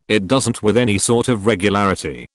It doesn't with any sort of regularity.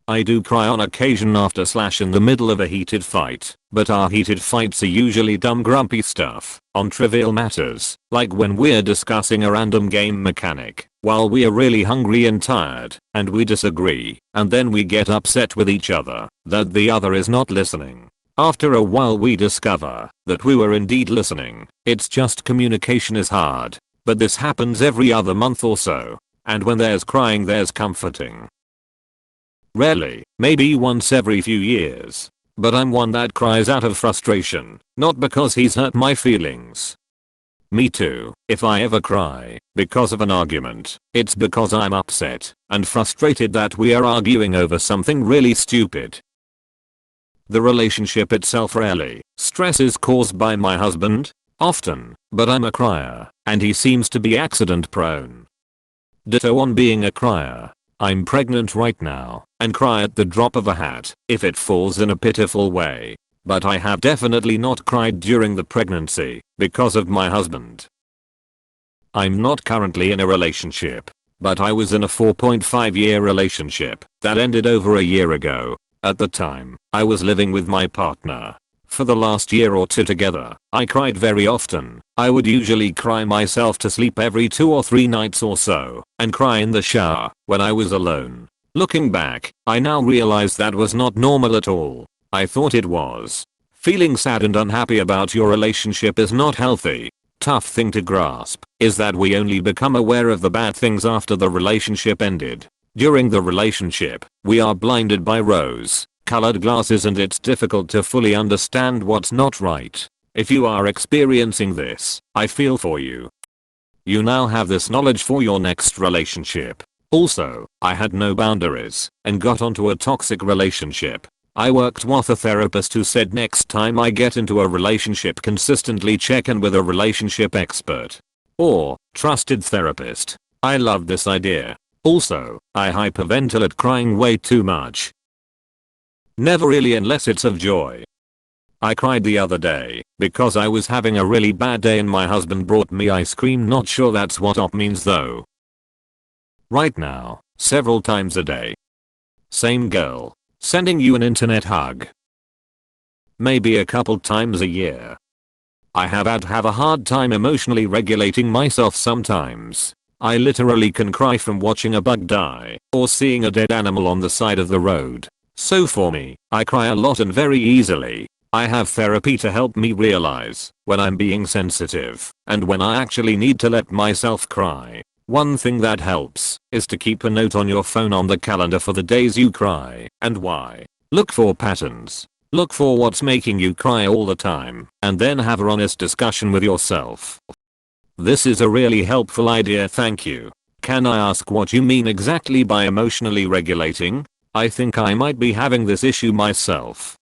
I do cry on occasion after / in the middle of a heated fight, but our heated fights are usually dumb grumpy stuff, on trivial matters, like when we're discussing a random game mechanic, while we're really hungry and tired, and we disagree, and then we get upset with each other, that the other is not listening. After a while we discover that we were indeed listening, it's just communication is hard. But this happens every other month or so, and when there's crying there's comforting. Rarely, maybe once every few years. But I'm one that cries out of frustration, not because he's hurt my feelings. Me too, if I ever cry because of an argument, it's because I'm upset and frustrated that we are arguing over something really stupid. The relationship itself rarely. Stress is caused by my husband, often, but I'm a crier, and he seems to be accident prone. Ditto on being a crier. I'm pregnant right now and cry at the drop of a hat if it falls in a pitiful way. But I have definitely not cried during the pregnancy because of my husband. I'm not currently in a relationship, but I was in a 4.5-year relationship that ended over a year ago. At the time, I was living with my partner. For the last year or two together, I cried very often. I would usually cry myself to sleep every 2 or 3 nights or so, and cry in the shower when I was alone. Looking back, I now realize that was not normal at all. I thought it was. Feeling sad and unhappy about your relationship is not healthy. Tough thing to grasp is that we only become aware of the bad things after the relationship ended. During the relationship, we are blinded by rose-colored glasses and it's difficult to fully understand what's not right. If you are experiencing this, I feel for you. You now have this knowledge for your next relationship. Also, I had no boundaries and got onto a toxic relationship. I worked with a therapist who said next time I get into a relationship consistently check in with a relationship expert or trusted therapist. I love this idea. Also, I hyperventilate crying way too much. Never really unless it's of joy. I cried the other day because I was having a really bad day and my husband brought me ice cream. Not sure that's what op means though. Right now, several times a day. Same girl. Sending you an internet hug. Maybe a couple times a year. I have a hard time emotionally regulating myself sometimes. I literally can cry from watching a bug die or seeing a dead animal on the side of the road. So for me, I cry a lot and very easily. I have therapy to help me realize when I'm being sensitive and when I actually need to let myself cry. One thing that helps is to keep a note on your phone on the calendar for the days you cry and why. Look for patterns. Look for what's making you cry all the time and then have an honest discussion with yourself. This is a really helpful idea, thank you. Can I ask what you mean exactly by emotionally regulating? I think I might be having this issue myself.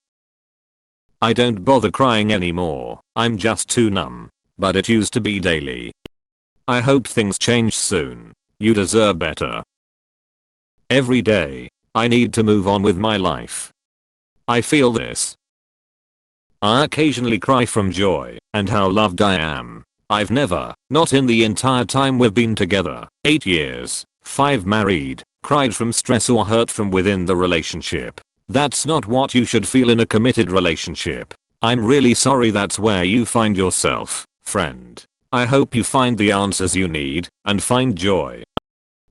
I don't bother crying anymore, I'm just too numb. But it used to be daily. I hope things change soon. You deserve better. Every day, I need to move on with my life. I feel this. I occasionally cry from joy and how loved I am. I've never, not in the entire time we've been together, 8 years, 5 married, cried from stress or hurt from within the relationship. That's not what you should feel in a committed relationship. I'm really sorry that's where you find yourself, friend. I hope you find the answers you need and find joy.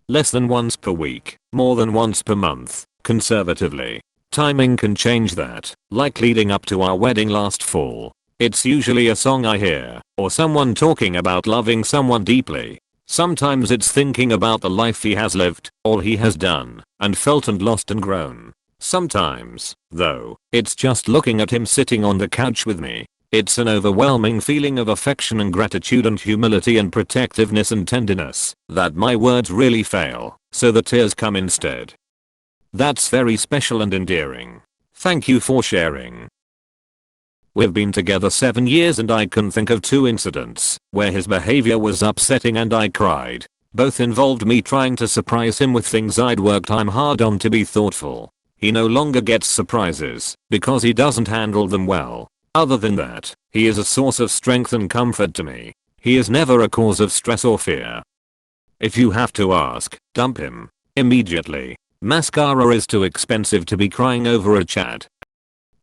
Less than once per week, more than once per month, conservatively. Timing can change that, like leading up to our wedding last fall. It's usually a song I hear, or someone talking about loving someone deeply. Sometimes it's thinking about the life he has lived, all he has done, and felt and lost and grown. Sometimes, though, it's just looking at him sitting on the couch with me. It's an overwhelming feeling of affection and gratitude and humility and protectiveness and tenderness that my words really fail, so the tears come instead. That's very special and endearing. Thank you for sharing. We've been together 7 years and I can think of 2 incidents where his behavior was upsetting and I cried. Both involved me trying to surprise him with things I'd worked time hard on to be thoughtful. He no longer gets surprises because he doesn't handle them well. Other than that, he is a source of strength and comfort to me. He is never a cause of stress or fear. If you have to ask, dump him. Immediately. Mascara is too expensive to be crying over a chat.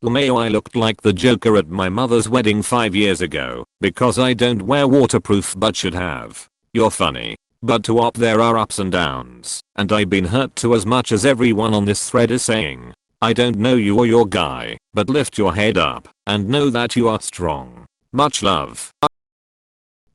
LMAO, I looked like the Joker at my mother's wedding 5 years ago because I don't wear waterproof but should have. You're funny. But to op, there are ups and downs, and I've been hurt too, as much as everyone on this thread is saying. I don't know you or your guy, but lift your head up and know that you are strong. Much love.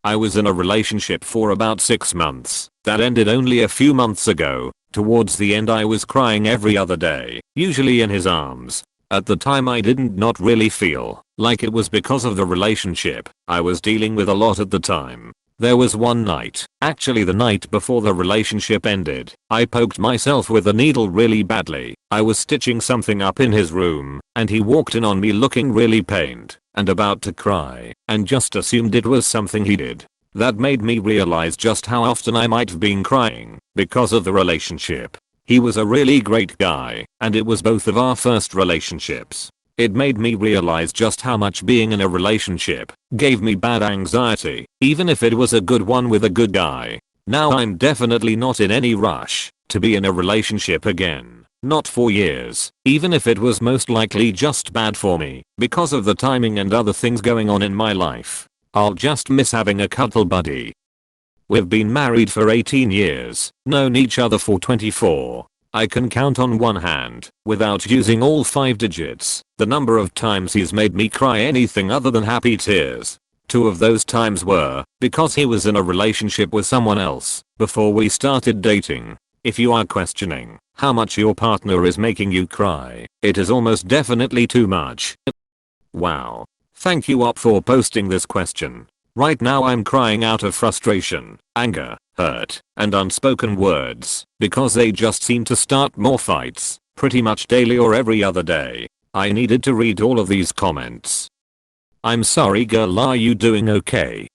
I was in a relationship for about 6 months that ended only a few months ago. Towards the end I was crying every other day, usually in his arms. At the time I didn't not really feel like it was because of the relationship. I was dealing with a lot at the time. There was one night, actually the night before the relationship ended, I poked myself with a needle really badly. I was stitching something up in his room, and he walked in on me looking really pained and about to cry, and just assumed it was something he did. That made me realize just how often I might have been crying because of the relationship. He was a really great guy, and it was both of our first relationships. It made me realize just how much being in a relationship gave me bad anxiety, even if it was a good one with a good guy. Now I'm definitely not in any rush to be in a relationship again. Not for years, even if it was most likely just bad for me because of the timing and other things going on in my life. I'll just miss having a cuddle buddy. We've been married for 18 years, known each other for 24. I can count on one hand, without using all 5 digits, the number of times he's made me cry anything other than happy tears. 2 of those times were because he was in a relationship with someone else before we started dating. If you are questioning how much your partner is making you cry, it is almost definitely too much. Wow. Thank you Op for posting this question. Right now I'm crying out of frustration, anger, hurt, and unspoken words because they just seem to start more fights pretty much daily or every other day. I needed to read all of these comments. I'm sorry girl, are you doing okay?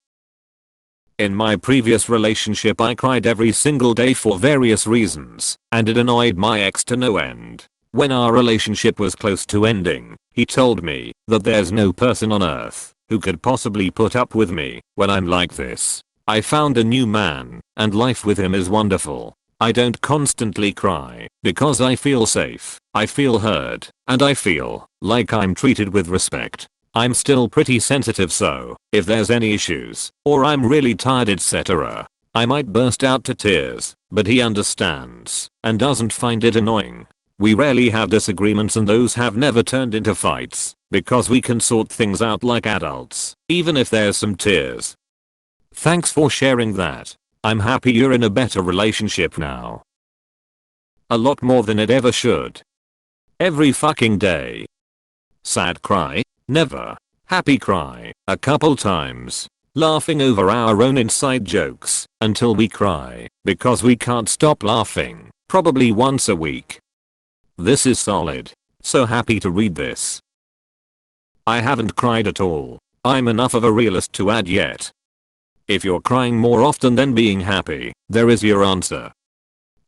In my previous relationship I cried every single day for various reasons, and it annoyed my ex to no end. When our relationship was close to ending, he told me that there's no person on earth who could possibly put up with me when I'm like this. I found a new man, and life with him is wonderful. I don't constantly cry because I feel safe, I feel heard, and I feel like I'm treated with respect. I'm still pretty sensitive, so if there's any issues, or I'm really tired etc., I might burst out to tears, but he understands and doesn't find it annoying. We rarely have disagreements, and those have never turned into fights because we can sort things out like adults, even if there's some tears. Thanks for sharing that. I'm happy you're in a better relationship now. A lot more than it ever should. Every fucking day. Sad cry? Never. Happy cry? A couple times. Laughing over our own inside jokes until we cry because we can't stop laughing. Probably once a week. This is solid. So happy to read this. I haven't cried at all. I'm enough of a realist to add yet. If you're crying more often than being happy, there is your answer.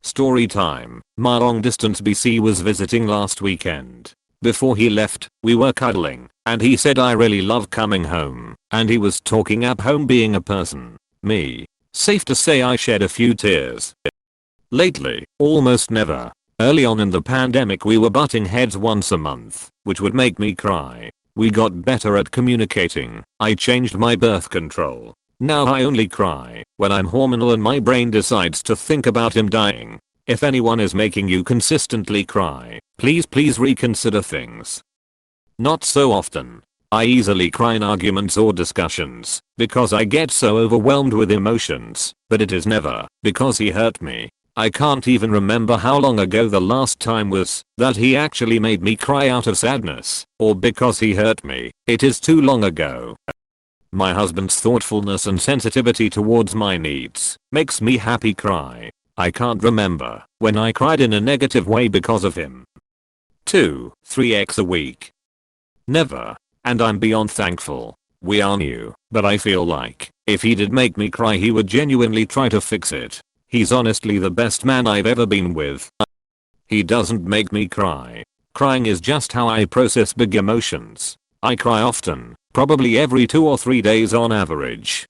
Story time. My long distance BC was visiting last weekend. Before he left, we were cuddling, and he said I really love coming home, and he was talking up home being a person. Me. Safe to say I shed a few tears. Lately, almost never. Early on in the pandemic we were butting heads once a month, which would make me cry. We got better at communicating. I changed my birth control. Now I only cry when I'm hormonal and my brain decides to think about him dying. If anyone is making you consistently cry, please reconsider things. Not so often. I easily cry in arguments or discussions because I get so overwhelmed with emotions, but it is never because he hurt me. I can't even remember how long ago the last time was that he actually made me cry out of sadness, or because he hurt me. It is too long ago. My husband's thoughtfulness and sensitivity towards my needs makes me happy cry. I can't remember when I cried in a negative way because of him. 2-3x a week. Never. And I'm beyond thankful. We are new, but I feel like if he did make me cry he would genuinely try to fix it. He's honestly the best man I've ever been with. He doesn't make me cry. Crying is just how I process big emotions. I cry often, probably every 2 or 3 days on average.